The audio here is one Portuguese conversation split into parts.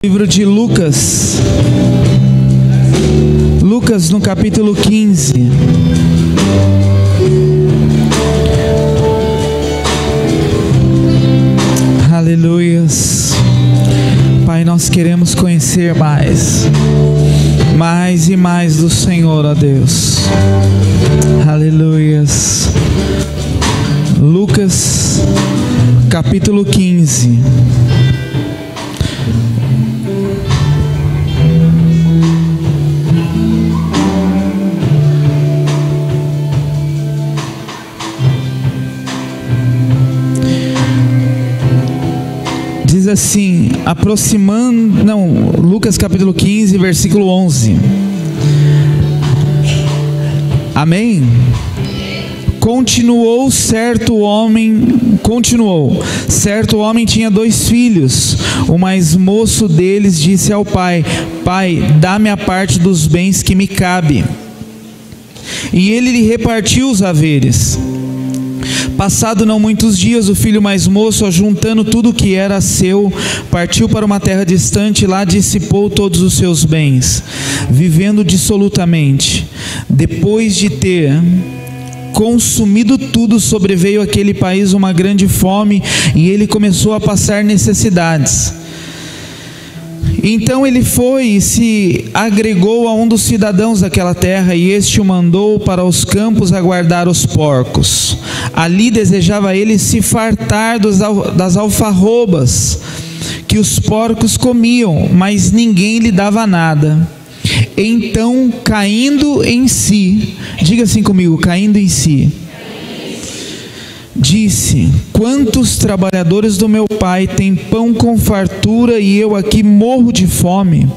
Livro de Lucas, no capítulo 15. Aleluias. Pai, nós queremos conhecer mais e mais do Senhor, ó Deus. Aleluias. Lucas, capítulo 15. Diz assim, Lucas capítulo 15, versículo 11. Amém? Continuou, certo homem tinha 2 filhos. O mais moço deles disse ao pai: Pai, dá-me a parte dos bens que me cabe. E ele lhe repartiu os haveres. Passado não muitos dias, o filho mais moço, ajuntando tudo o que era seu, partiu para uma terra distante e lá dissipou todos os seus bens, vivendo dissolutamente. Depois de ter consumido tudo, sobreveio àquele país uma grande fome e ele começou a passar necessidades. Então ele foi e se agregou a um dos cidadãos daquela terra, e este o mandou para os campos a guardar os porcos. Ali desejava ele se fartar das alfarrobas que os porcos comiam, mas ninguém lhe dava nada. Então, caindo em si, diga assim comigo, caindo em si, disse: quantos trabalhadores do meu pai têm pão com fartura e eu aqui morro de fome?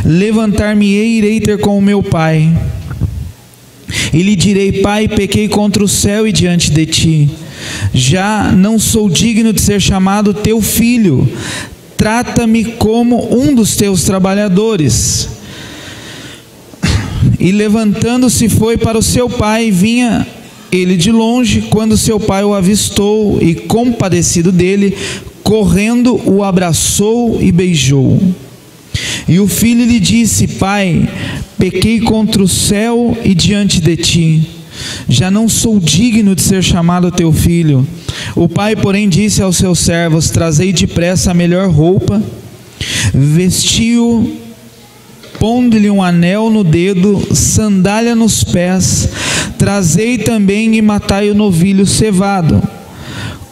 Levantar-me-ei e irei ter com o meu pai. E lhe direi: Pai, pequei contra o céu e diante de ti. Já não sou digno de ser chamado teu filho. Trata-me como um dos teus trabalhadores. E levantando-se foi para o seu pai, e vinha ele de longe. Quando seu pai o avistou e, compadecido dele, correndo o abraçou e beijou. E o filho lhe disse: Pai, pequei contra o céu e diante de ti. Já não sou digno de ser chamado teu filho. O pai, porém, disse aos seus servos: Trazei depressa a melhor roupa, vestiu, pondo-lhe um anel no dedo, sandália nos pés. Trazei também e matai o novilho cevado.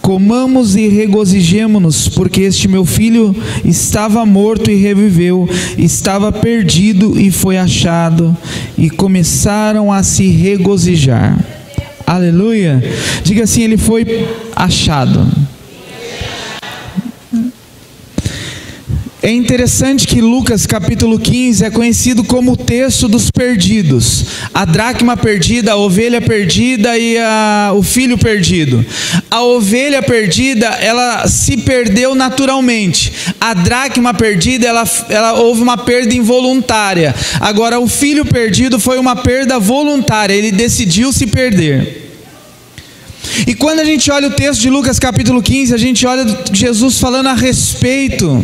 Comamos e regozijemo-nos, porque este meu filho estava morto e reviveu, estava perdido e foi achado. E começaram a se regozijar. Aleluia! Diga assim: ele foi achado. É interessante que Lucas capítulo 15 é conhecido como o texto dos perdidos. A dracma perdida, a ovelha perdida e o filho perdido. A ovelha perdida, ela se perdeu naturalmente. A dracma perdida, ela houve uma perda involuntária. Agora o filho perdido foi uma perda voluntária, ele decidiu se perder. E quando a gente olha o texto de Lucas capítulo 15, a gente olha Jesus falando a respeito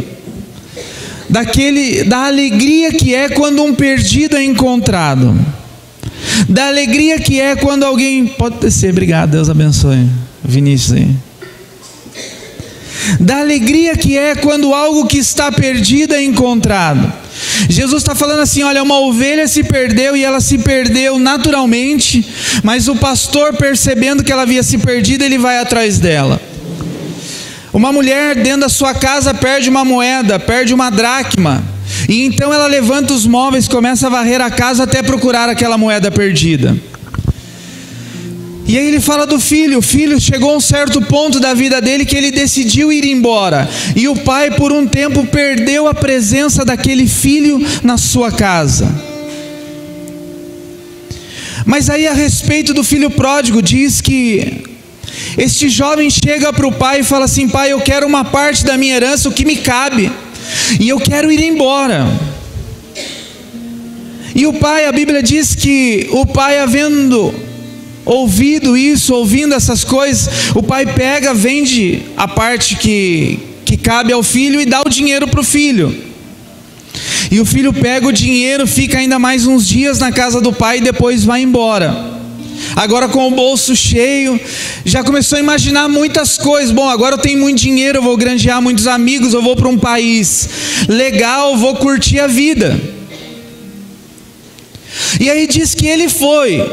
da alegria que é quando um perdido é encontrado, da alegria que é quando alguém, pode descer, obrigado, Deus abençoe, Vinícius aí, da alegria que é quando algo que está perdido é encontrado. Jesus está falando assim: olha, uma ovelha se perdeu e ela se perdeu naturalmente, mas o pastor, percebendo que ela havia se perdido, ele vai atrás dela. Uma mulher dentro da sua casa perde uma moeda, perde uma dracma, e então ela levanta os móveis, começa a varrer a casa até procurar aquela moeda perdida. E aí ele fala do filho. O filho chegou a um certo ponto da vida dele que ele decidiu ir embora, e o pai por um tempo perdeu a presença daquele filho na sua casa. Mas aí, a respeito do filho pródigo, diz que este jovem chega para o pai e fala assim: Pai, eu quero uma parte da minha herança, o que me cabe, e eu quero ir embora. E o pai, a Bíblia diz que o pai, havendo ouvindo essas coisas, o pai pega, vende a parte que cabe ao filho e dá o dinheiro para o filho. E o filho pega o dinheiro, fica ainda mais uns dias na casa do pai e depois vai embora. Agora com o bolso cheio, já começou a imaginar muitas coisas. Bom, agora eu tenho muito dinheiro, eu vou granjear muitos amigos, eu vou para um país legal, vou curtir a vida. E aí diz que ele foi.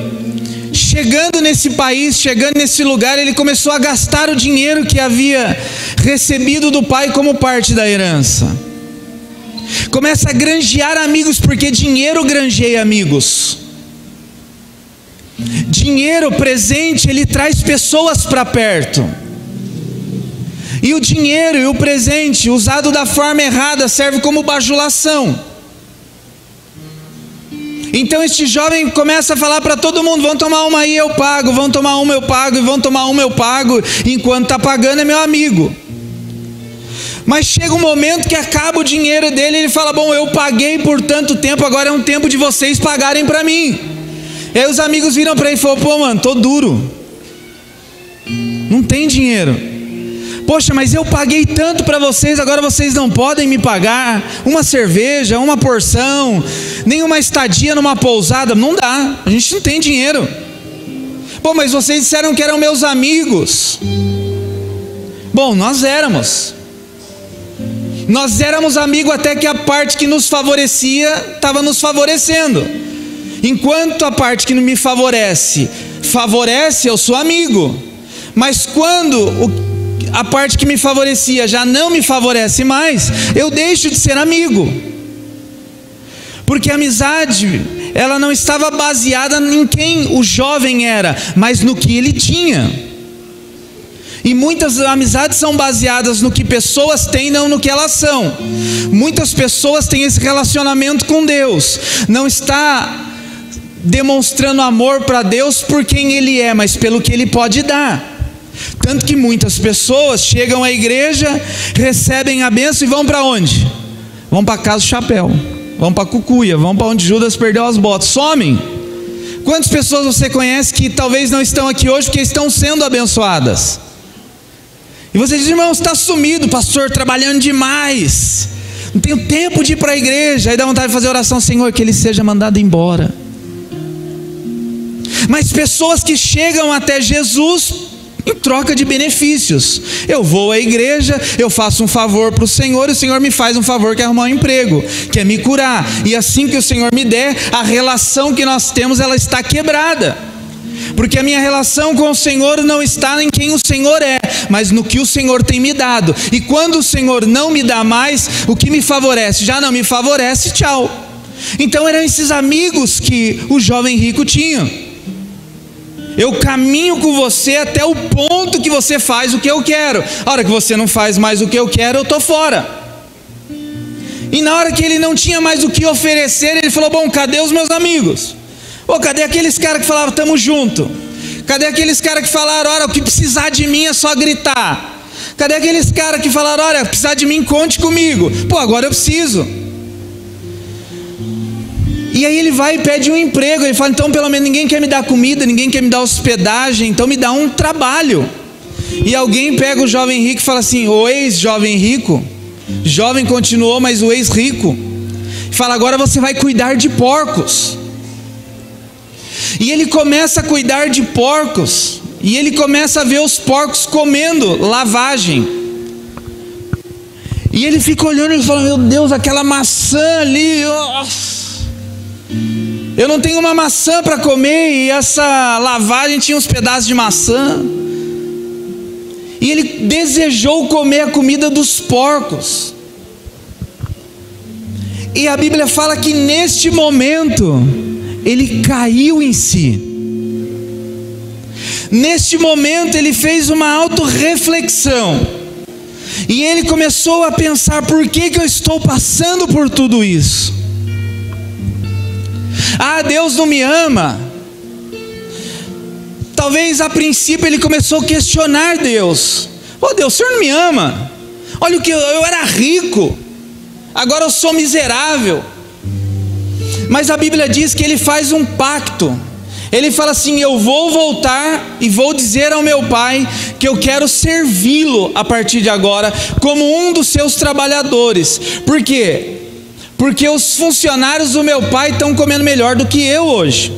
Chegando nesse país, chegando nesse lugar, ele começou a gastar o dinheiro que havia recebido do pai como parte da herança. Começa a granjear amigos, porque dinheiro granjeia amigos. Dinheiro presente, ele traz pessoas para perto. E o dinheiro e o presente, usado da forma errada, serve como bajulação. Então este jovem começa a falar para todo mundo: vão tomar uma aí, eu pago, vão tomar uma eu pago, e vão tomar uma eu pago, enquanto está pagando é meu amigo. Mas chega um momento que acaba o dinheiro dele, ele fala: bom, eu paguei por tanto tempo, agora é um tempo de vocês pagarem para mim. E aí os amigos viram para ele e falaram: pô, mano, tô duro, não tem dinheiro. Poxa, mas eu paguei tanto para vocês, agora vocês não podem me pagar uma cerveja, uma porção, nem uma estadia numa pousada. Não dá, a gente não tem dinheiro. Pô, mas vocês disseram que eram meus amigos. Bom, nós éramos amigos até que a parte que nos favorecia estava nos favorecendo. Enquanto a parte que não me favorece, eu sou amigo. Mas quando a parte que me favorecia já não me favorece mais, eu deixo de ser amigo. Porque a amizade, ela não estava baseada em quem o jovem era, mas no que ele tinha. E muitas amizades são baseadas no que pessoas têm, não no que elas são. Muitas pessoas têm esse relacionamento com Deus, não está demonstrando amor para Deus por quem Ele é, mas pelo que Ele pode dar. Tanto que muitas pessoas chegam à igreja, recebem a bênção e vão para onde? Vão para casa do chapéu, vão para Cucuia, vão para onde Judas perdeu as botas, somem. Quantas pessoas você conhece que talvez não estão aqui hoje porque estão sendo abençoadas? E você diz: irmão, você está sumido, pastor, trabalhando demais, não tenho tempo de ir para a igreja. Aí dá vontade de fazer oração: Senhor, que ele seja mandado embora. Mas pessoas que chegam até Jesus em troca de benefícios. Eu vou à igreja, eu faço um favor para o Senhor, e o Senhor me faz um favor, que é arrumar um emprego, que é me curar. E assim que o Senhor me der, a relação que nós temos, ela está quebrada. Porque a minha relação com o Senhor não está em quem o Senhor é, mas no que o Senhor tem me dado. E quando o Senhor não me dá mais, o que me favorece já não me favorece, tchau. Então eram esses amigos que o jovem rico tinha. Eu caminho com você até o ponto que você faz o que eu quero. A hora que você não faz mais o que eu quero, eu estou fora. E na hora que ele não tinha mais o que oferecer, ele falou: bom, cadê os meus amigos? Ô, cadê aqueles caras que falavam tamo junto? Cadê aqueles caras que falaram: olha, o que precisar de mim é só gritar? Cadê aqueles caras que falaram: olha, precisar de mim, conte comigo? Pô, agora eu preciso. E aí ele vai e pede um emprego. Ele fala: então pelo menos ninguém quer me dar comida, ninguém quer me dar hospedagem, então me dá um trabalho. E alguém pega o jovem rico e fala assim: o ex-jovem rico, jovem continuou, mas o ex-rico, fala: agora você vai cuidar de porcos. E ele começa a cuidar de porcos, e ele começa a ver os porcos comendo lavagem. E ele fica olhando e fala: meu Deus, aquela maçã ali, eu não tenho uma maçã para comer, e essa lavagem tinha uns pedaços de maçã. E ele desejou comer a comida dos porcos. E a Bíblia fala que neste momento ele caiu em si. Neste momento ele fez uma autorreflexão. E ele começou a pensar: por que eu estou passando por tudo isso? Ah, Deus não me ama. Talvez a princípio ele começou a questionar Deus: oh Deus, o Senhor não me ama? Olha o que eu era rico, agora eu sou miserável. Mas a Bíblia diz que ele faz um pacto. Ele fala assim: eu vou voltar e vou dizer ao meu pai que eu quero servi-lo a partir de agora como um dos seus trabalhadores. Por quê? porque os funcionários do meu pai estão comendo melhor do que eu hoje.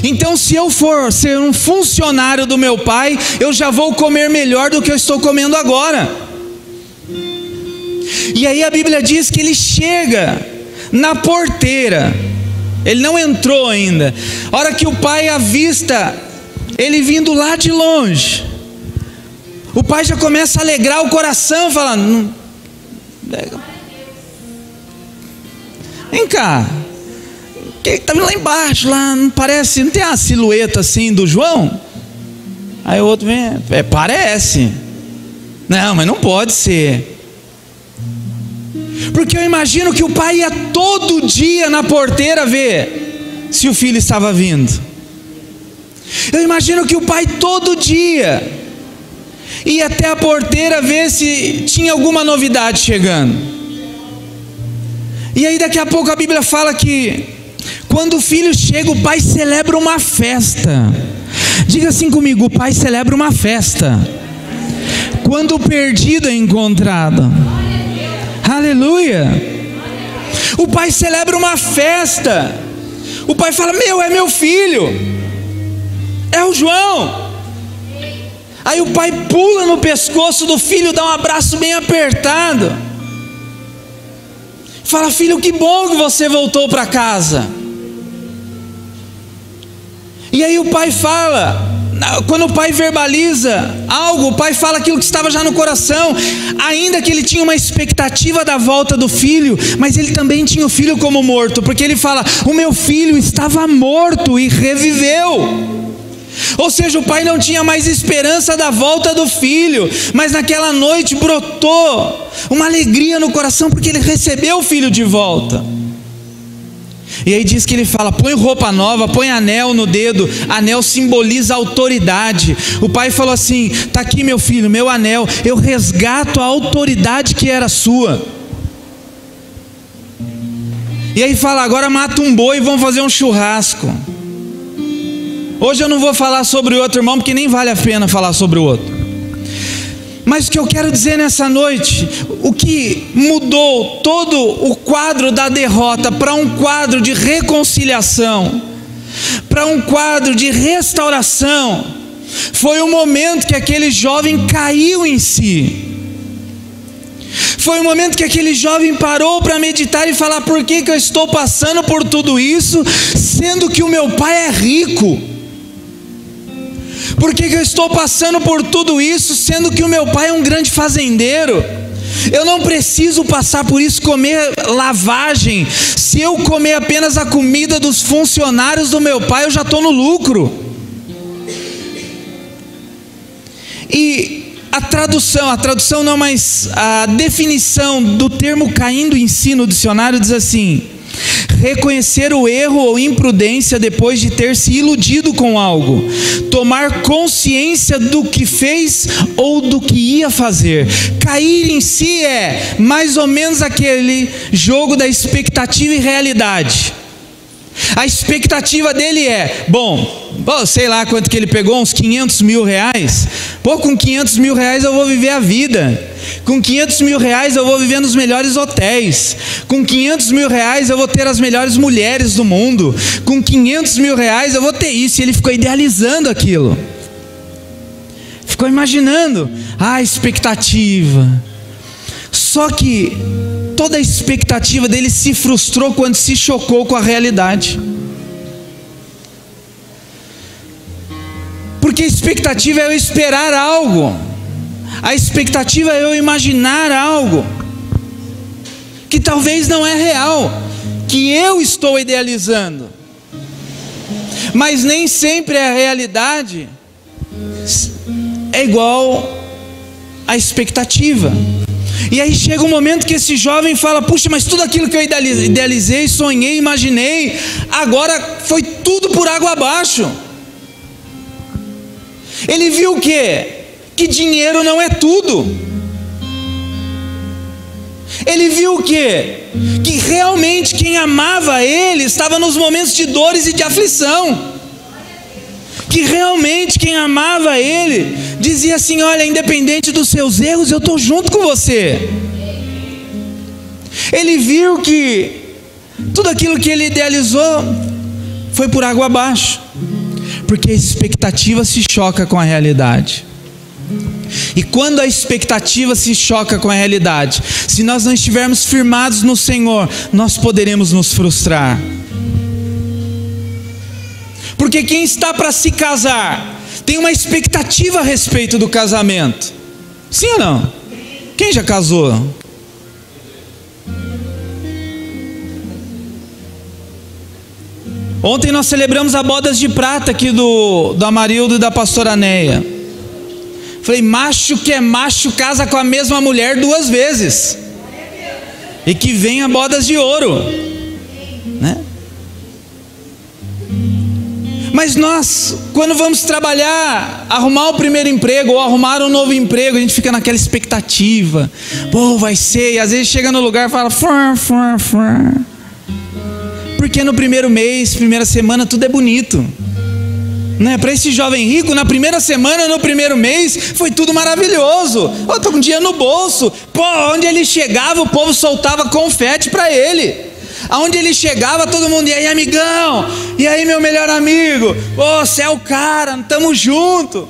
Então, se eu for ser um funcionário do meu pai, eu já vou comer melhor do que eu estou comendo agora. E aí a Bíblia diz que ele chega na porteira, ele não entrou ainda. A hora que o pai avista ele vindo lá de longe, o pai já começa a alegrar o coração, falando: vem cá, que está lá embaixo, lá não parece, não tem a silhueta assim do João? Aí o outro vem: parece. Não, mas não pode ser. Porque eu imagino que o pai ia todo dia na porteira ver se o filho estava vindo. Eu imagino que o pai todo dia ia até a porteira ver se tinha alguma novidade chegando. E aí daqui a pouco a Bíblia fala que quando o filho chega, o pai celebra uma festa. Diga assim comigo: o pai celebra uma festa quando o perdido é encontrado. Aleluia! O pai celebra uma festa. O pai fala: é meu filho, é o João. Aí o pai pula no pescoço do filho, dá um abraço bem apertado, fala: filho, que bom que você voltou para casa. E aí o pai fala, quando o pai verbaliza algo, o pai fala aquilo que estava já no coração. Ainda que ele tinha uma expectativa da volta do filho, mas ele também tinha o filho como morto, porque ele fala: o meu filho estava morto e reviveu. Ou seja, o pai não tinha mais esperança da volta do filho, mas naquela noite brotou uma alegria no coração, porque ele recebeu o filho de volta. E aí diz que ele fala: põe roupa nova, põe anel no dedo. Anel simboliza autoridade. O pai falou assim: está aqui meu filho, meu anel, eu resgato a autoridade que era sua. E aí fala: agora mata um boi e vamos fazer um churrasco. Hoje eu não vou falar sobre o outro irmão, porque nem vale a pena falar sobre o outro. Mas o que eu quero dizer nessa noite, o que mudou todo o quadro da derrota para um quadro de reconciliação, para um quadro de restauração, foi o momento que aquele jovem caiu em si. Foi o momento que aquele jovem parou para meditar e falar: por que eu estou passando por tudo isso, sendo que o meu pai é rico? Por que eu estou passando por tudo isso, sendo que o meu pai é um grande fazendeiro? Eu não preciso passar por isso, comer lavagem. Se eu comer apenas a comida dos funcionários do meu pai, eu já estou no lucro. E a tradução não, mas a definição do termo caindo em si no dicionário diz assim: reconhecer o erro ou imprudência depois de ter se iludido com algo, tomar consciência do que fez ou do que ia fazer. Cair em si é mais ou menos aquele jogo da expectativa e realidade. A expectativa dele é: sei lá quanto que ele pegou, uns 500 mil reais. Com 500 mil reais eu vou viver a vida. Com 500 mil reais eu vou viver nos melhores hotéis. Com 500 mil reais eu vou ter as melhores mulheres do mundo. Com 500 mil reais eu vou ter isso. E ele ficou idealizando aquilo. Ficou imaginando a expectativa. Só que toda a expectativa dele se frustrou quando se chocou com a realidade. Porque a expectativa é eu esperar algo, a expectativa é eu imaginar algo que talvez não é real, que eu estou idealizando, mas nem sempre a realidade é igual à expectativa. E aí chega um momento que esse jovem fala: puxa, mas tudo aquilo que eu idealizei, sonhei, imaginei, agora foi tudo por água abaixo. Ele viu o quê? Que dinheiro não é tudo. Ele viu o quê? Que realmente quem amava ele estava nos momentos de dores e de aflição. Que realmente quem amava ele dizia assim: olha, independente dos seus erros, eu estou junto com você. Ele viu que tudo aquilo que ele idealizou foi por água abaixo, porque a expectativa se choca com a realidade. E quando a expectativa se choca com a realidade, se nós não estivermos firmados no Senhor, nós poderemos nos frustrar. Porque quem está para se casar tem uma expectativa a respeito do casamento. Sim ou não? Quem já casou? Ontem nós celebramos a bodas de prata aqui do Amarildo e da pastora Neia. Falei, macho que é macho casa com a mesma mulher 2 vezes. E que venha bodas de ouro, né? Mas nós, quando vamos trabalhar, arrumar o primeiro emprego ou arrumar um novo emprego, a gente fica naquela expectativa. Pô, vai ser, e às vezes chega no lugar e fala, porque no primeiro mês, primeira semana, tudo é bonito, né? Para esse jovem rico, na primeira semana, no primeiro mês, foi tudo maravilhoso. Eu estou com dinheiro no bolso. Pô, onde ele chegava, o povo soltava confete para ele. Aonde ele chegava, todo mundo, e aí, amigão? E aí, meu melhor amigo? Ô, você é o cara, estamos juntos.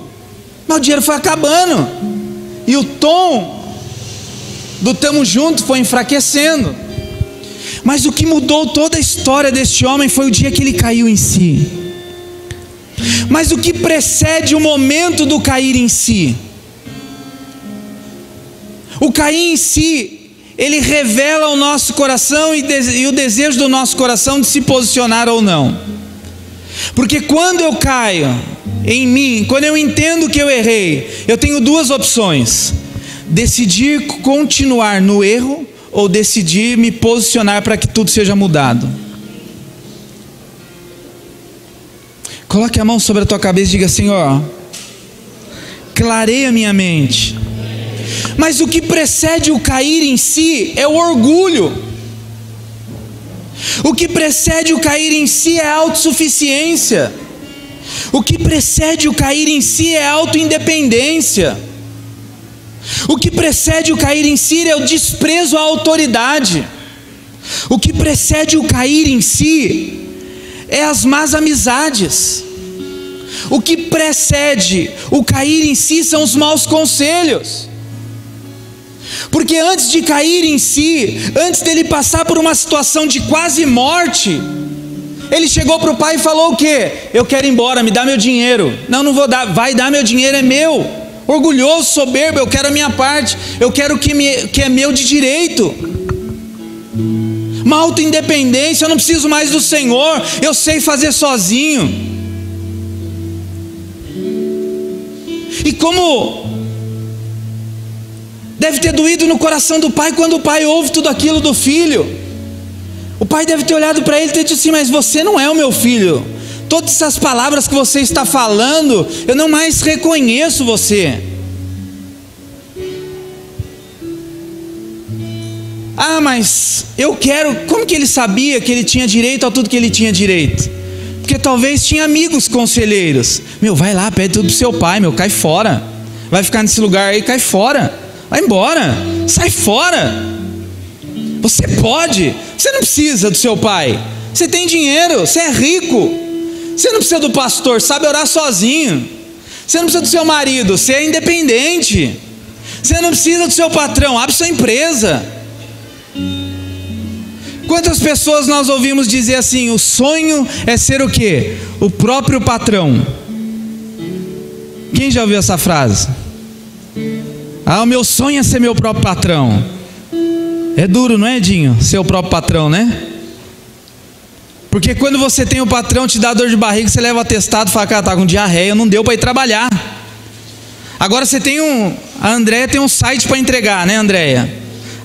Mas o dinheiro foi acabando, e o tom do tamo junto foi enfraquecendo. Mas o que mudou toda a história deste homem foi o dia que ele caiu em si. Mas o que precede o momento do cair em si? O cair em si, ele revela ao nosso coração e o desejo do nosso coração de se posicionar ou não. Porque quando eu caio em mim, quando eu entendo que eu errei, eu tenho 2 opções: decidir continuar no erro ou decidir me posicionar para que tudo seja mudado. Coloque a mão sobre a tua cabeça e diga, Senhor, clareia minha mente. Mas o que precede o cair em si é o orgulho. O que precede o cair em si é a autossuficiência. O que precede o cair em si é a autoindependência. O que precede o cair em si é o desprezo à autoridade. O que precede o cair em si é as más amizades. O que precede o cair em si são os maus conselhos. Porque antes de cair em si, antes dele passar por uma situação de quase morte, ele chegou para o pai e falou o quê? Eu quero ir embora, me dá meu dinheiro. Não, não vou dar, vai dar meu dinheiro, é meu. Orgulhoso, soberbo, eu quero a minha parte, eu quero o que é meu de direito. Uma autoindependência, eu não preciso mais do Senhor, eu sei fazer sozinho. E como deve ter doído no coração do pai quando o pai ouve tudo aquilo do filho. O pai deve ter olhado para ele e ter dito assim, mas você não é o meu filho. Todas essas palavras que você está falando, eu não mais reconheço você. Ah, mas eu quero... Como que ele sabia que ele tinha direito a tudo que ele tinha direito? Porque talvez tinha amigos conselheiros. Meu, vai lá, pede tudo pro seu pai, meu, cai fora. Vai ficar nesse lugar aí, cai fora. Vai embora, sai fora. Você pode, você não precisa do seu pai. Você tem dinheiro, você é rico. Você não precisa do pastor, sabe orar sozinho. Você não precisa do seu marido, você é independente. Você não precisa do seu patrão, abre sua empresa. Quantas pessoas nós ouvimos dizer assim, o sonho é ser o quê? O próprio patrão. Quem já ouviu essa frase? Ah, o meu sonho é ser meu próprio patrão. É duro, não é, Edinho? Ser o próprio patrão, né? Porque quando você tem o patrão, te dá dor de barriga, você leva o atestado e fala, cara, tá com diarreia, não deu para ir trabalhar. Agora você tem a Andréia tem um site para entregar, né, Andréia?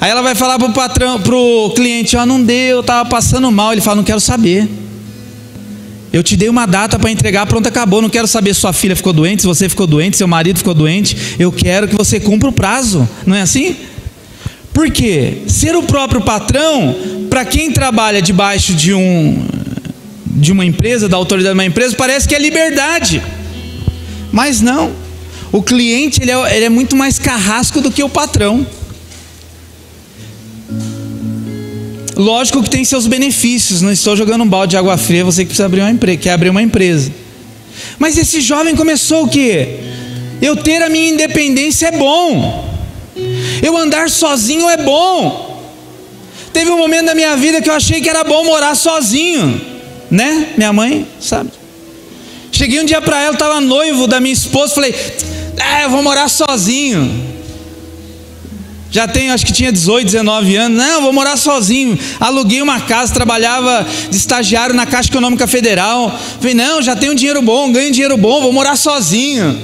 Aí ela vai falar pro patrão, pro cliente, ó, não deu, eu tava passando mal. Ele fala, não quero saber. Eu te dei uma data para entregar, pronto, acabou. Não quero saber se sua filha ficou doente, se você ficou doente, se seu marido ficou doente. Eu quero que você cumpra o prazo. Não é assim? Por quê? Ser o próprio patrão, para quem trabalha debaixo de uma empresa, da autoridade de uma empresa, parece que é liberdade. Mas não. O cliente ele é muito mais carrasco do que o patrão. Lógico que tem seus benefícios, não estou jogando um balde de água fria, você que precisa quer abrir uma empresa. Mas esse jovem começou o quê? Eu ter a minha independência é bom, eu andar sozinho é bom. Teve um momento da minha vida que eu achei que era bom morar sozinho, né? Minha mãe sabe. Cheguei um dia para ela, estava noivo da minha esposa, falei, eu vou morar sozinho. Já tenho, acho que tinha 18, 19 anos. Não, vou morar sozinho. Aluguei uma casa, trabalhava de estagiário na Caixa Econômica Federal. Falei, não, já tenho dinheiro bom, ganho dinheiro bom, vou morar sozinho.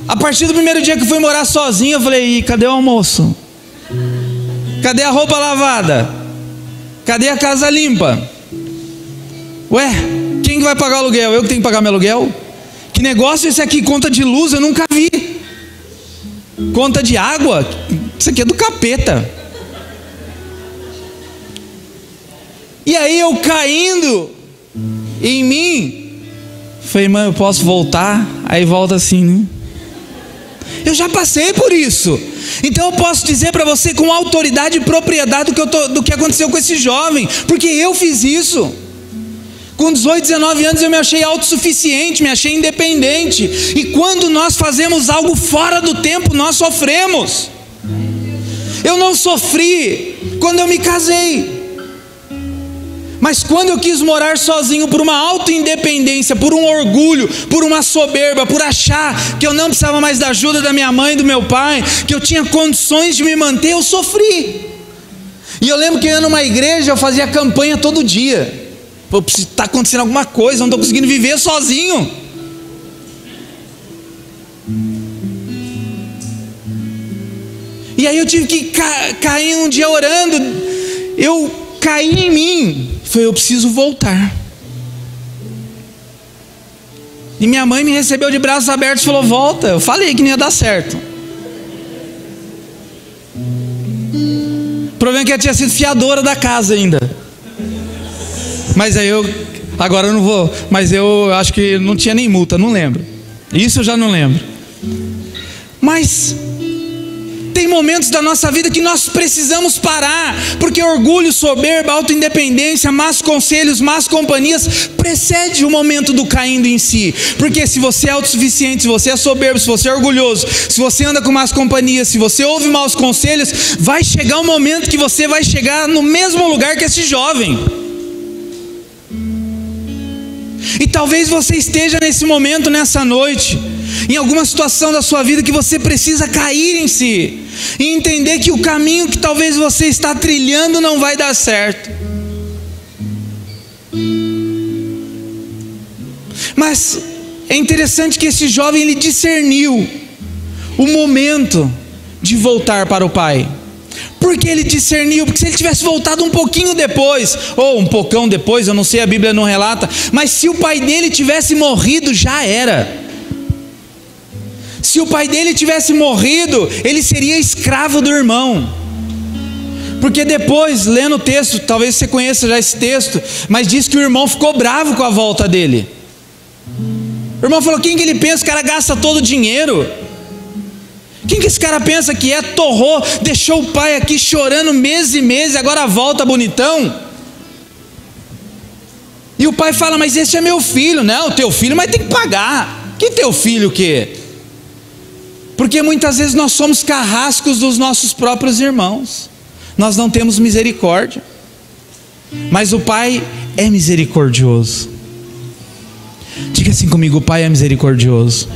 A partir do primeiro dia que eu fui morar sozinho, eu falei, cadê o almoço? Cadê a roupa lavada? Cadê a casa limpa? Ué, quem que vai pagar o aluguel? Eu que tenho que pagar meu aluguel? Que negócio é esse aqui? Conta de luz, eu nunca vi. Conta de água, isso aqui é do capeta. E aí eu caindo em mim, falei, mãe, eu posso voltar? Aí volta assim, né? Eu já passei por isso. Então eu posso dizer para você com autoridade e propriedade do que aconteceu com esse jovem, porque eu fiz isso. Com 18, 19 anos eu me achei autossuficiente, me achei independente. E quando nós fazemos algo fora do tempo, nós sofremos. Eu não sofri quando eu me casei, mas quando eu quis morar sozinho por uma auto-independência, por um orgulho, por uma soberba, por achar que eu não precisava mais da ajuda da minha mãe e do meu pai, que eu tinha condições de me manter, eu sofri. E eu lembro que eu ia numa igreja, eu fazia campanha todo dia. Está acontecendo alguma coisa, não estou conseguindo viver sozinho. E aí eu tive que cair um dia orando. Eu caí em mim. Foi, eu preciso voltar. E minha mãe me recebeu de braços abertos e falou, volta. Eu falei que não ia dar certo. O problema é que ela tinha sido fiadora da casa ainda. Mas aí agora eu não vou, mas eu acho que não tinha nem multa, não lembro. Isso eu já não lembro. Mas tem momentos da nossa vida que nós precisamos parar, porque orgulho, soberba, autoindependência, más conselhos, más companhias, precede o momento do caindo em si. Porque se você é autossuficiente, se você é soberbo, se você é orgulhoso, se você anda com más companhias, se você ouve maus conselhos, vai chegar um momento que você vai chegar no mesmo lugar que esse jovem. E talvez você esteja nesse momento, nessa noite, em alguma situação da sua vida que você precisa cair em si e entender que o caminho que talvez você está trilhando não vai dar certo. Mas é interessante que esse jovem, ele discerniu o momento de voltar para o pai. Por que ele discerniu? Porque se ele tivesse voltado um pouquinho depois, ou um pocão depois, eu não sei, a Bíblia não relata, mas se o pai dele tivesse morrido, já era. Se o pai dele tivesse morrido, ele seria escravo do irmão. Porque depois, lendo o texto, talvez você conheça já esse texto, mas diz que o irmão ficou bravo com a volta dele. O irmão falou, quem que ele pensa? O cara gasta todo o dinheiro. Quem que esse cara pensa que é? Torrou, deixou o pai aqui chorando meses e meses, agora volta bonitão. E o pai fala, mas esse é meu filho. Não, teu filho, mas tem que pagar. Que teu filho o quê? Porque muitas vezes nós somos carrascos dos nossos próprios irmãos. Nós não temos misericórdia. Mas o pai é misericordioso. Diga assim comigo, o pai é misericordioso.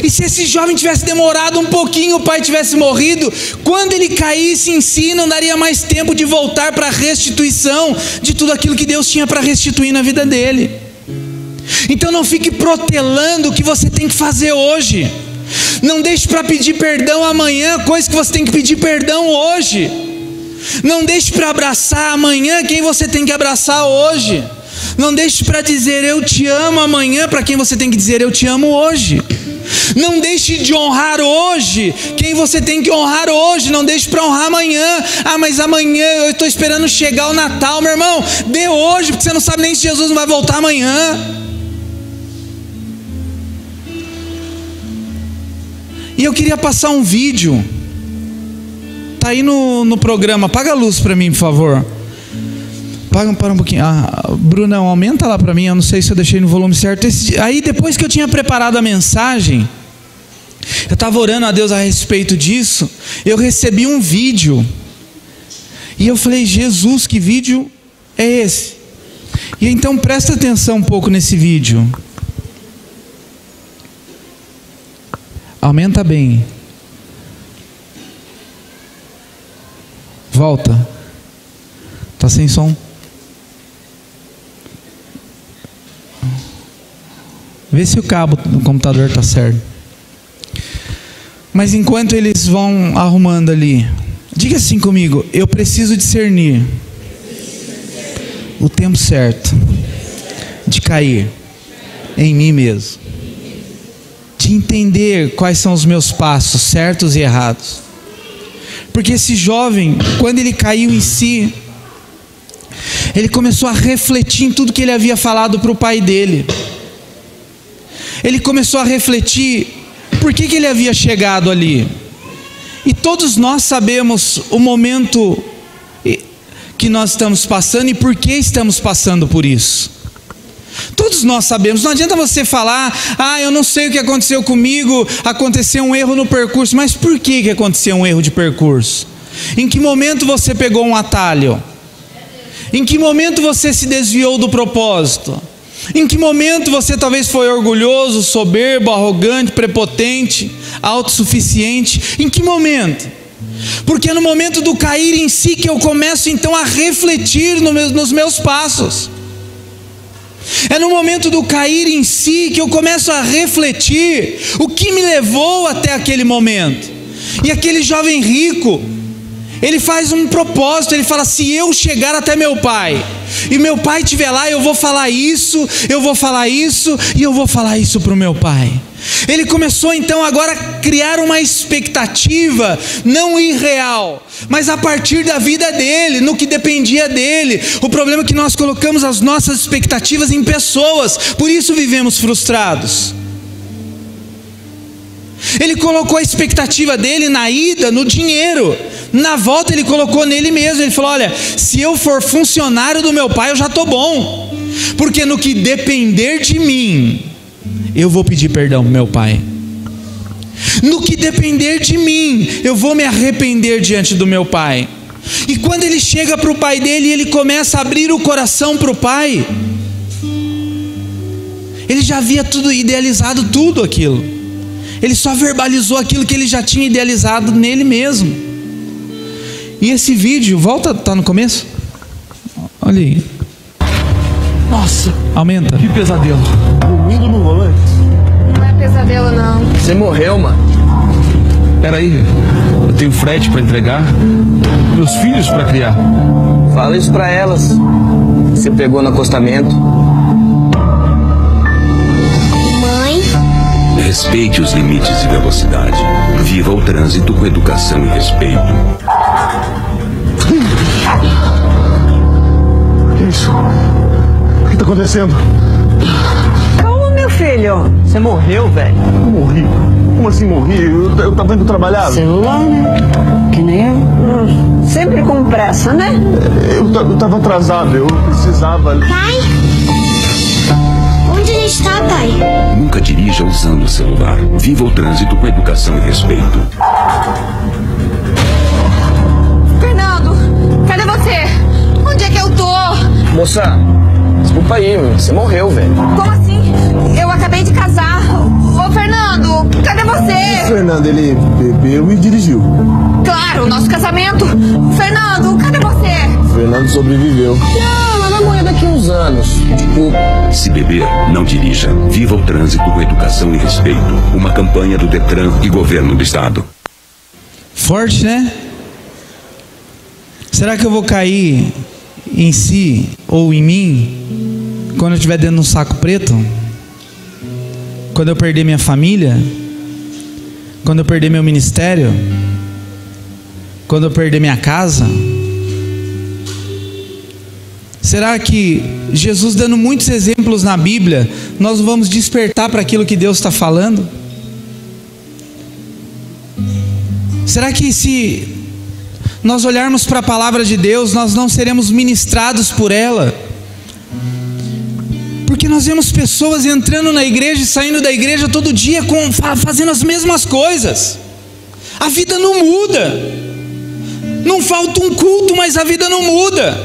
E se esse jovem tivesse demorado um pouquinho, o pai tivesse morrido, quando ele caísse em si, não daria mais tempo de voltar para a restituição de tudo aquilo que Deus tinha para restituir na vida dele. Então não fique protelando o que você tem que fazer hoje. Não deixe para pedir perdão amanhã coisas que você tem que pedir perdão hoje. Não deixe para abraçar amanhã quem você tem que abraçar hoje. Não deixe para dizer eu te amo amanhã para quem você tem que dizer eu te amo hoje. Não deixe de honrar hoje quem você tem que honrar hoje. Não deixe para honrar amanhã. Ah, mas amanhã eu estou esperando chegar o Natal. Meu irmão, dê hoje, porque você não sabe nem se Jesus não vai voltar amanhã. E eu queria passar um vídeo. tá aí no programa. Apaga a luz para mim, por favor. Para um pouquinho. Brunão, aumenta lá para mim. Eu não sei se eu deixei no volume certo. Aí depois que eu tinha preparado a mensagem, eu estava orando a Deus a respeito disso. Eu recebi um vídeo. E eu falei, Jesus, que vídeo é esse? E então presta atenção um pouco nesse vídeo. Aumenta bem. Volta. Tá sem som? Vê se o cabo do computador tá certo. Mas enquanto eles vão arrumando ali, diga assim comigo: eu preciso discernir o tempo certo de cair em mim mesmo, de entender quais são os meus passos certos e errados. Porque esse jovem, quando ele caiu em si, ele começou a refletir em tudo que ele havia falado para o pai dele. Ele começou a refletir por que ele havia chegado ali. E todos nós sabemos o momento que nós estamos passando e por que estamos passando por isso. Todos nós sabemos. Não adianta você falar: eu não sei o que aconteceu comigo, aconteceu um erro no percurso. Mas por que aconteceu um erro de percurso? Em que momento você pegou um atalho? Em que momento você se desviou do propósito? Em que momento você talvez foi orgulhoso, soberbo, arrogante, prepotente, autossuficiente? Em que momento? Porque é no momento do cair em si que eu começo então a refletir nos meus passos. É no momento do cair em si que eu começo a refletir o que me levou até aquele momento. E aquele jovem rico, ele faz um propósito, ele fala: se eu chegar até meu pai, e meu pai estiver lá, eu vou falar isso, eu vou falar isso, e eu vou falar isso para o meu pai. Ele começou então agora a criar uma expectativa, não irreal, mas a partir da vida dele, no que dependia dele. O problema é que nós colocamos as nossas expectativas em pessoas, por isso vivemos frustrados. Ele colocou a expectativa dele na ida, no dinheiro. Na volta ele colocou nele mesmo. Ele falou: olha, se eu for funcionário do meu pai, eu já estou bom, porque no que depender de mim, eu vou pedir perdão pro meu pai. No que depender de mim, eu vou me arrepender diante do meu pai. E quando ele chega para o pai dele, ele começa a abrir o coração para o pai. Ele já havia tudo idealizado, tudo aquilo. Ele só verbalizou aquilo que ele já tinha idealizado nele mesmo. E esse vídeo, volta, tá no começo? Olha aí. Nossa, aumenta. Que pesadelo. Dormindo no volante. Não é pesadelo, não. Você morreu, mano. Peraí, eu tenho frete pra entregar, meus filhos pra criar. Fala isso pra elas. Você pegou no acostamento. Mãe? Respeite os limites de velocidade. Viva o trânsito com educação e respeito. Que isso? O que tá acontecendo? Calma, meu filho. Você morreu, velho. Eu morri. Como assim morri? Eu tava indo trabalhar. Celular, né? Que nem eu. Sempre com pressa, né? Eu tava atrasado, eu precisava. Pai? Onde ele está, pai? Nunca dirija usando o celular. Viva o trânsito com educação e respeito. Fernando, cadê você? Onde é que eu tô? Moça, desculpa aí, você morreu, velho. Como assim? Eu acabei de casar. Ô, Fernando, cadê você? Fernando, ele bebeu e dirigiu. Claro, o nosso casamento. Fernando, cadê você? Fernando sobreviveu. Não, ela morreu daqui uns anos. Tipo, Se beber, não dirija. Viva o trânsito com educação e respeito. Uma campanha do Detran e Governo do Estado. Forte, né? Será que eu vou cair em si ou em mim quando eu estiver dentro de um saco preto? Quando eu perder minha família? Quando eu perder meu ministério? Quando eu perder minha casa? Será que Jesus, dando muitos exemplos na Bíblia, nós vamos despertar para aquilo que Deus está falando? Será que se nós olharmos para a palavra de Deus, nós não seremos ministrados por ela. Porque nós vemos pessoas entrando na igreja e saindo da igreja todo dia fazendo as mesmas coisas. A vida não muda. Não falta um culto, mas a vida não muda.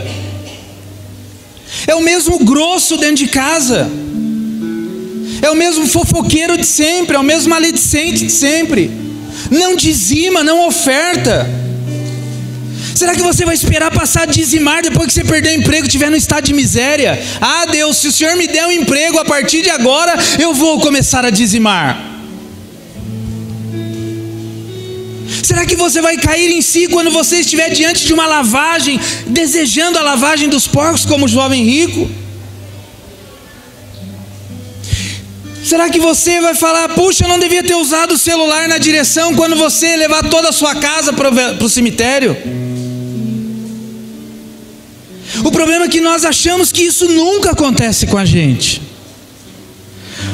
É o mesmo grosso dentro de casa. É o mesmo fofoqueiro de sempre. É o mesmo maledicente de sempre. Não dizima, não oferta. Será que você vai esperar passar a dizimar depois que você perder o emprego e estiver no estado de miséria? Ah, Deus, se o Senhor me der um emprego, a partir de agora eu vou começar a dizimar. Será que você vai cair em si quando você estiver diante de uma lavagem, desejando a lavagem dos porcos como o jovem rico? Será que você vai falar, puxa, eu não devia ter usado o celular na direção quando você levar toda a sua casa para o cemitério? O problema é que nós achamos que isso nunca acontece com a gente.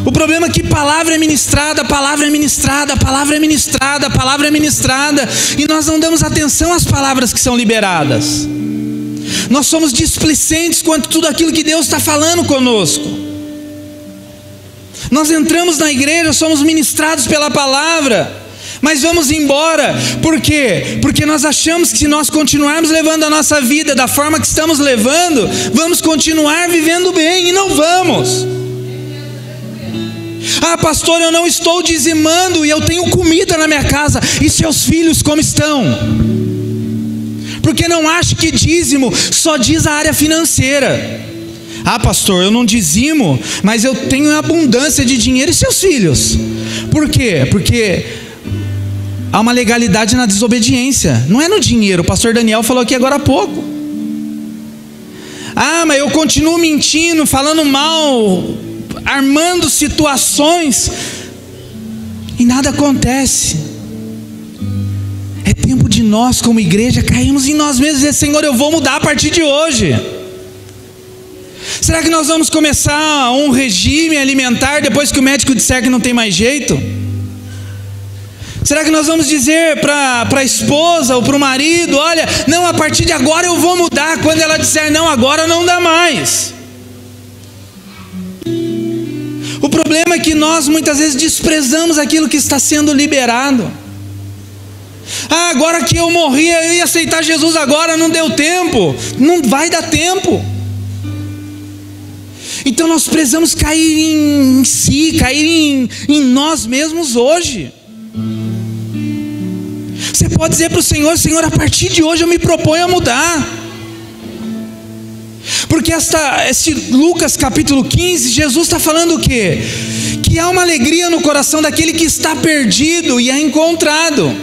O problema é que palavra é ministrada, palavra é ministrada, palavra é ministrada, palavra é ministrada, e nós não damos atenção às palavras que são liberadas. Nós somos displicentes quanto tudo aquilo que Deus está falando conosco. Nós entramos na igreja, somos ministrados pela palavra, mas vamos embora. Por quê? Porque nós achamos que se nós continuarmos levando a nossa vida da forma que estamos levando, vamos continuar vivendo bem, e não vamos. Ah, pastor, eu não estou dizimando e eu tenho comida na minha casa. E seus filhos como estão? Porque não acho que dízimo só diz a área financeira. Ah, pastor, eu não dizimo, mas eu tenho abundância de dinheiro. E seus filhos? Por quê? Porque há uma legalidade na desobediência. Não é no dinheiro. O pastor Daniel falou aqui agora há pouco. Ah, mas eu continuo mentindo, falando mal, armando situações, e nada acontece. É tempo de nós como igreja cairmos em nós mesmos e dizer, Senhor, eu vou mudar a partir de hoje. Será que nós vamos começar um regime alimentar depois que o médico disser que não tem mais jeito? Será que nós vamos dizer para a esposa ou para o marido, olha, não, a partir de agora eu vou mudar, quando ela disser não, agora não dá mais? O problema é que nós muitas vezes desprezamos aquilo que está sendo liberado. Ah, agora que eu morri, eu ia aceitar Jesus agora, não deu tempo. Não vai dar tempo. Então nós precisamos cair em si, cair em nós mesmos hoje. Você pode dizer para o Senhor, Senhor, a partir de hoje eu me proponho a mudar. Porque esse Lucas capítulo 15, Jesus está falando o quê? Que há uma alegria no coração daquele que está perdido e é encontrado.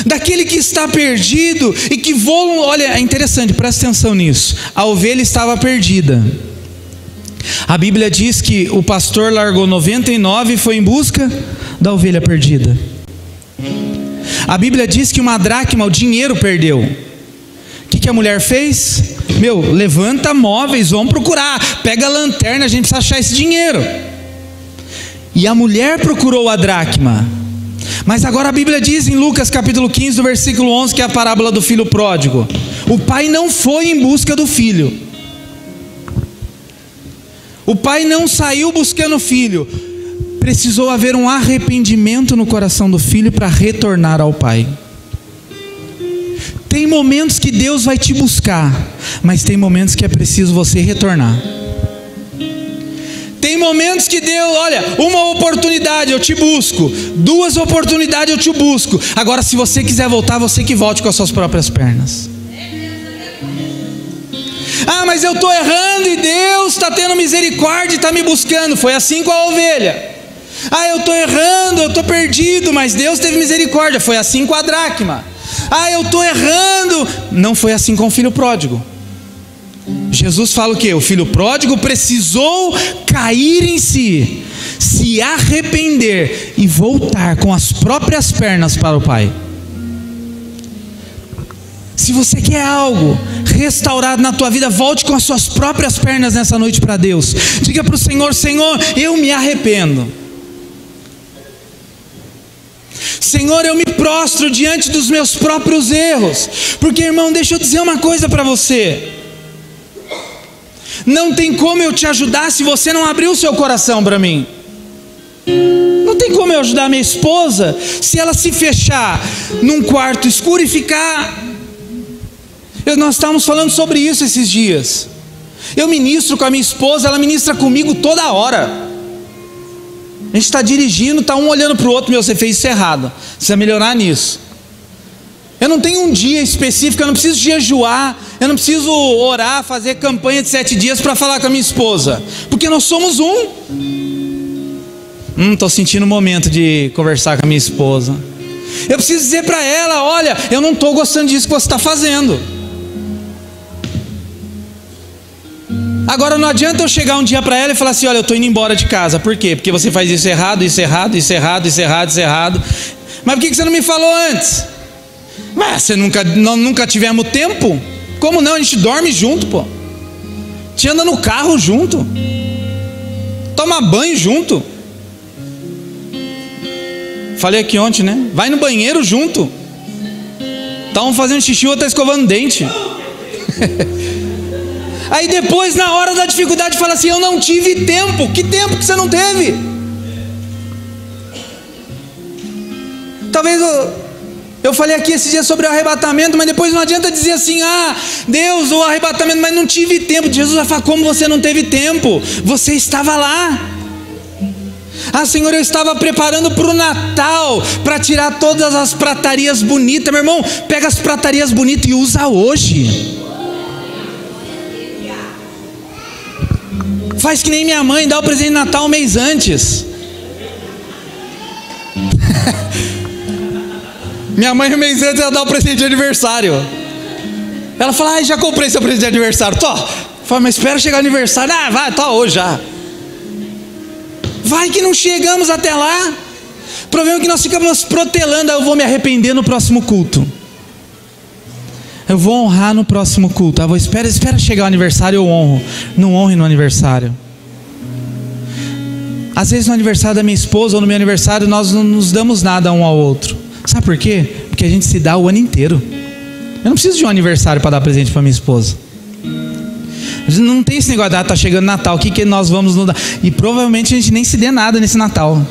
Daquele que está perdido e que olha, é interessante, presta atenção nisso. A ovelha estava perdida. A Bíblia diz que o pastor largou 99 e foi em busca da ovelha perdida. A Bíblia diz que uma dracma, o dinheiro, perdeu. O que a mulher fez? Levanta móveis, vamos procurar, pega a lanterna, a gente precisa achar esse dinheiro. E a mulher procurou a dracma. Mas agora a Bíblia diz em Lucas capítulo 15, do versículo 11, que é a parábola do filho pródigo. O pai não foi em busca do filho. O pai não saiu buscando o filho. Precisou haver um arrependimento no coração do filho para retornar ao pai. Tem momentos que Deus vai te buscar, mas tem momentos que é preciso você retornar. Tem momentos que Deus, olha, uma oportunidade eu te busco, 2 oportunidades eu te busco. Agora se você quiser voltar, você que volte com as suas próprias pernas. Ah, mas eu estou errando e Deus está tendo misericórdia e está me buscando. Foi assim com a ovelha. Ah, eu estou errando, eu estou perdido, mas Deus teve misericórdia. Foi assim com a dracma. Ah, eu estou errando. Não foi assim com o filho pródigo. Jesus fala o quê? O filho pródigo precisou cair em si, se arrepender e voltar com as próprias pernas para o pai. Se você quer algo restaurado na tua vida, volte com as suas próprias pernas nessa noite para Deus. Diga para o Senhor, Senhor, eu me arrependo. Senhor, eu me prostro diante dos meus próprios erros, porque, irmão, deixa eu dizer uma coisa para você: não tem como eu te ajudar se você não abrir o seu coração para mim. Não tem como eu ajudar minha esposa se ela se fechar num quarto escuro e ficar... Nós estávamos falando sobre isso esses dias. Eu ministro com a minha esposa, ela ministra comigo toda hora. A gente está dirigindo, está um olhando para o outro: meu, você fez isso errado, você precisa melhorar nisso. Eu não tenho um dia específico, eu não preciso jejuar, eu não preciso orar, fazer campanha de 7 dias para falar com a minha esposa, porque nós somos um. Estou sentindo o momento de conversar com a minha esposa. Eu preciso dizer para ela: olha, eu não estou gostando disso que você está fazendo. Agora não adianta eu chegar um dia para ela e falar assim: olha, eu estou indo embora de casa. Por quê? Porque você faz isso errado, isso errado, isso errado, isso errado, isso errado. Mas por que você não me falou antes? Mas você nunca tivemos tempo? Como não? A gente dorme junto, pô. A gente anda no carro junto, toma banho junto. Falei aqui ontem, né? Vai no banheiro junto. Tá um fazendo xixi, o outro tá escovando dente. Aí depois, na hora da dificuldade, fala assim: eu não tive tempo. Que tempo que você não teve? Talvez eu falei aqui esse dia sobre o arrebatamento, mas depois não adianta dizer assim: ah, Deus, o arrebatamento, mas não tive tempo. Jesus vai falar: como você não teve tempo? Você estava lá. Ah, Senhor, eu estava preparando para o Natal, para tirar todas as pratarias bonitas. Meu irmão, pega as pratarias bonitas e usa hoje. Faz que nem minha mãe, dá o presente de Natal um mês antes. Minha mãe, um mês antes, ela dá o presente de aniversário. Ela fala: já comprei seu presente de aniversário. Tô. Fala: mas espera chegar o aniversário. Ah, vai, tá hoje já. Vai que não chegamos até lá. O problema é que nós ficamos protelando: eu vou me arrepender no próximo culto, eu vou honrar no próximo culto. Espera chegar o aniversário, eu honro. Não honre no aniversário. Às vezes no aniversário da minha esposa ou no meu aniversário nós não nos damos nada um ao outro. Sabe por quê? Porque a gente se dá o ano inteiro. Eu não preciso de um aniversário para dar presente para minha esposa. Não tem esse negócio de tá chegando Natal, o que nós vamos nos dar? E provavelmente a gente nem se dê nada nesse Natal.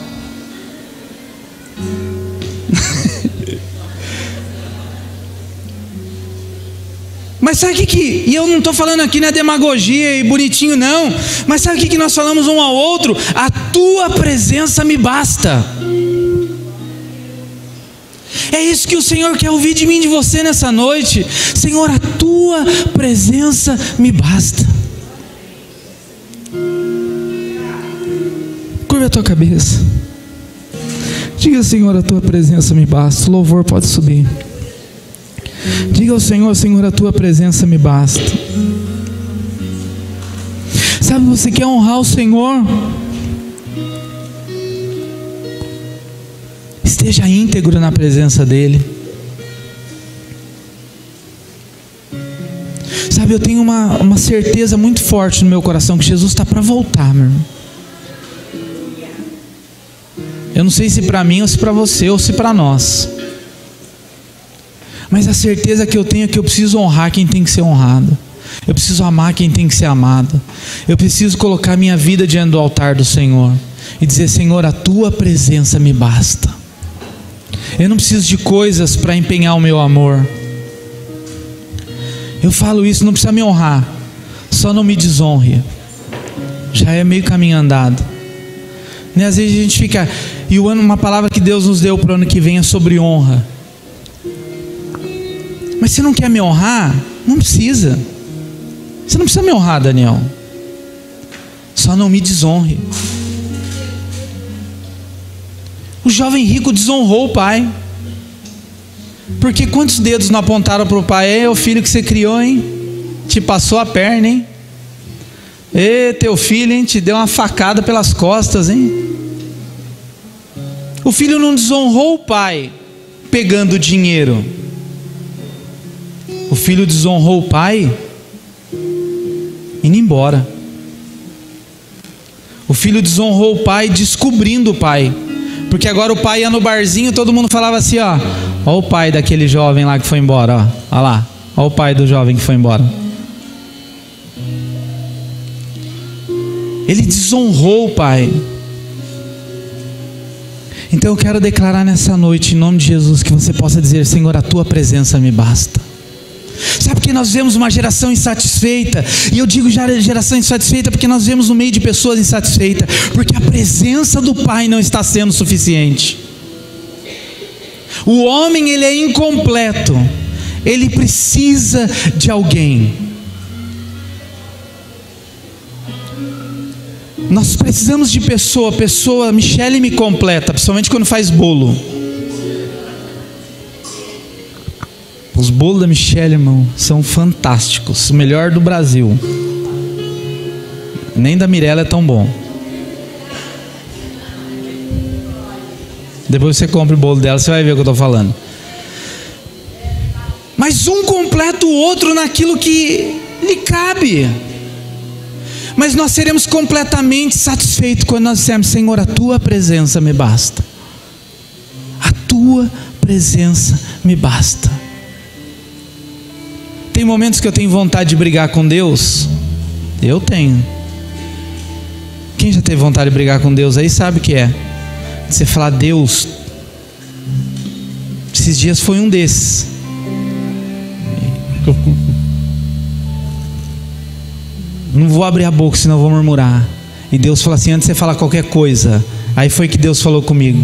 Mas sabe o que e eu não estou falando aqui na demagogia e bonitinho não, mas sabe o que nós falamos um ao outro? A tua presença me basta. É isso que o Senhor quer ouvir de mim e de você nessa noite. Senhor, a tua presença me basta. Curva a tua cabeça. Diga: Senhor, a tua presença me basta. O louvor pode subir. Diga ao Senhor: Senhor, a tua presença me basta. Sabe, você quer honrar o Senhor? Esteja íntegro na presença dEle. Sabe, eu tenho uma certeza muito forte no meu coração que Jesus está para voltar, meu irmão. Eu não sei se para mim ou se para você ou se para nós, mas a certeza que eu tenho é que eu preciso honrar quem tem que ser honrado. Eu preciso amar quem tem que ser amado. Eu preciso colocar minha vida diante do altar do Senhor e dizer: Senhor, a tua presença me basta. Eu não preciso de coisas para empenhar o meu amor. Eu falo isso: não precisa me honrar, só não me desonre. Já é meio caminho andado, né? Às vezes a gente fica... E uma palavra que Deus nos deu para o ano que vem é sobre honra. Mas você não quer me honrar? Não precisa. Você não precisa me honrar, Daniel. Só não me desonre. O jovem rico desonrou o pai. Porque quantos dedos não apontaram para o pai? É o filho que você criou, hein? Te passou a perna, hein? E teu filho, hein? Te deu uma facada pelas costas, hein? O filho não desonrou o pai pegando dinheiro. O filho desonrou o pai indo embora. O filho desonrou o pai descobrindo o pai. Porque agora o pai ia no barzinho, todo mundo falava assim, ó o pai daquele jovem lá que foi embora, ó lá, ó o pai do jovem que foi embora. Ele desonrou o pai. Então eu quero declarar nessa noite, em nome de Jesus, que você possa dizer: Senhor, a tua presença me basta. Sabe por que nós vemos uma geração insatisfeita? E eu digo geração insatisfeita porque nós vemos no meio de pessoas insatisfeitas, porque a presença do Pai não está sendo suficiente. O homem, ele é incompleto, ele precisa de alguém. Nós precisamos de pessoa, Michele me completa, principalmente quando faz bolo. Os bolos da Michele, irmão, são fantásticos, o melhor do Brasil. Nem da Mirella é tão bom. Depois você compra o bolo dela, você vai ver o que eu estou falando. Mas um completa o outro naquilo que lhe cabe. Mas nós seremos completamente satisfeitos quando nós dissermos: Senhor, a tua presença me basta. A tua presença me basta. Tem momentos que eu tenho vontade de brigar com Deus. Eu tenho. Quem já teve vontade de brigar com Deus aí sabe o que é. Você falar: Deus, esses dias foi um desses. Não vou abrir a boca, senão eu vou murmurar. E Deus falou assim: antes de você falar qualquer coisa. Aí foi que Deus falou comigo: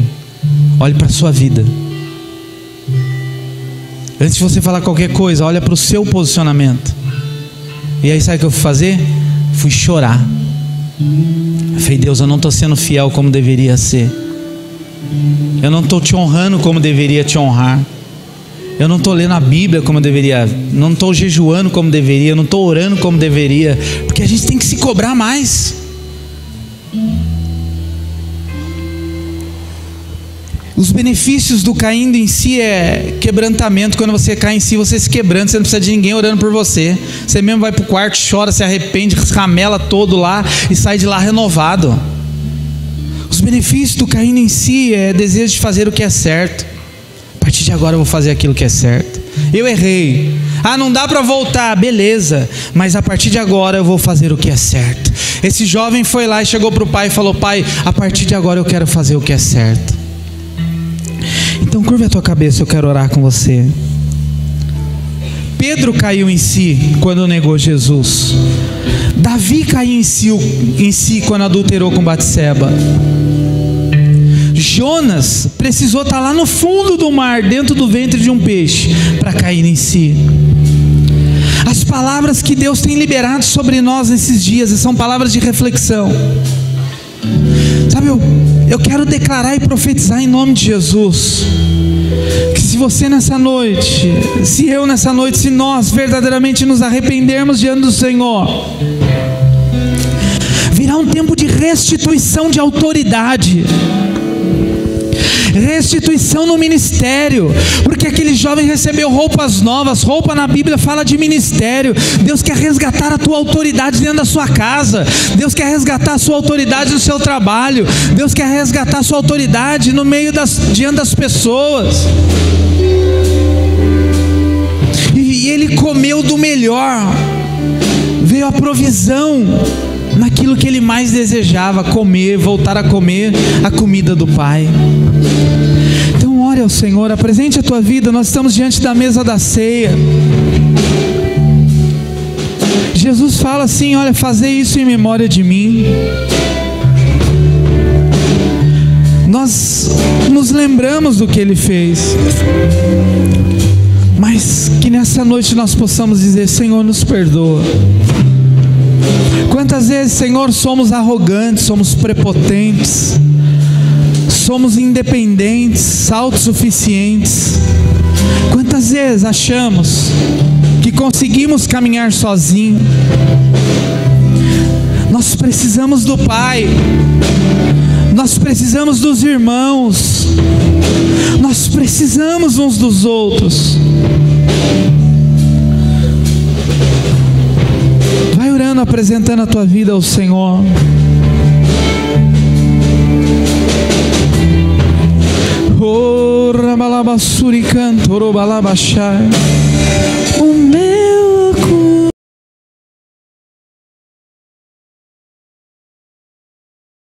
olhe para a sua vida. Antes de você falar qualquer coisa, olha para o seu posicionamento. E aí sabe o que eu fui fazer? Fui chorar. Eu falei: Deus, eu não estou sendo fiel como deveria ser. Eu não estou te honrando como deveria te honrar. Eu não estou lendo a Bíblia como deveria. Não estou jejuando como deveria. Não estou orando como deveria. Porque a gente tem que se cobrar mais. Os benefícios do caindo em si é quebrantamento. Quando você cai em si, você se quebranta. Você não precisa de ninguém orando por você. Você mesmo vai para o quarto, chora, se arrepende, ramela todo lá e sai de lá renovado. Os benefícios do caindo em si é desejo de fazer o que é certo. A partir de agora eu vou fazer aquilo que é certo. Eu errei. Não dá para voltar, beleza. Mas a partir de agora eu vou fazer o que é certo. Esse jovem foi lá e chegou para o pai e falou: pai, a partir de agora eu quero fazer o que é certo. Então curva a tua cabeça, eu quero orar com você. Pedro caiu em si quando negou Jesus. Davi caiu em si quando adulterou com Batseba. Jonas precisou estar lá no fundo do mar, dentro do ventre de um peixe, para cair em si. As palavras que Deus tem liberado sobre nós nesses dias são palavras de reflexão. Sabe, eu quero declarar e profetizar em nome de Jesus, que se você nessa noite, se eu nessa noite, se nós verdadeiramente nos arrependermos diante do Senhor, virá um tempo de restituição de autoridade, restituição no ministério, porque aquele jovem recebeu roupas novas. Roupa na Bíblia fala de ministério. Deus quer resgatar a tua autoridade dentro da sua casa. Deus quer resgatar a sua autoridade no seu trabalho. Deus quer resgatar a sua autoridade no meio diante das pessoas. E ele comeu do melhor. Veio a provisão naquilo que ele mais desejava comer, voltar a comer a comida do Pai. Então ore ao Senhor, apresente a tua vida. Nós estamos diante da mesa da ceia. Jesus fala assim: olha, fazei isso em memória de mim. Nós nos lembramos do que Ele fez, mas que nessa noite nós possamos dizer: Senhor, nos perdoa. Quantas vezes, Senhor, somos arrogantes, somos prepotentes, somos independentes, autossuficientes. Quantas vezes achamos que conseguimos caminhar sozinhos? Nós precisamos do Pai, nós precisamos dos irmãos, nós precisamos uns dos outros. Vai orando, apresentando a tua vida ao Senhor. O meu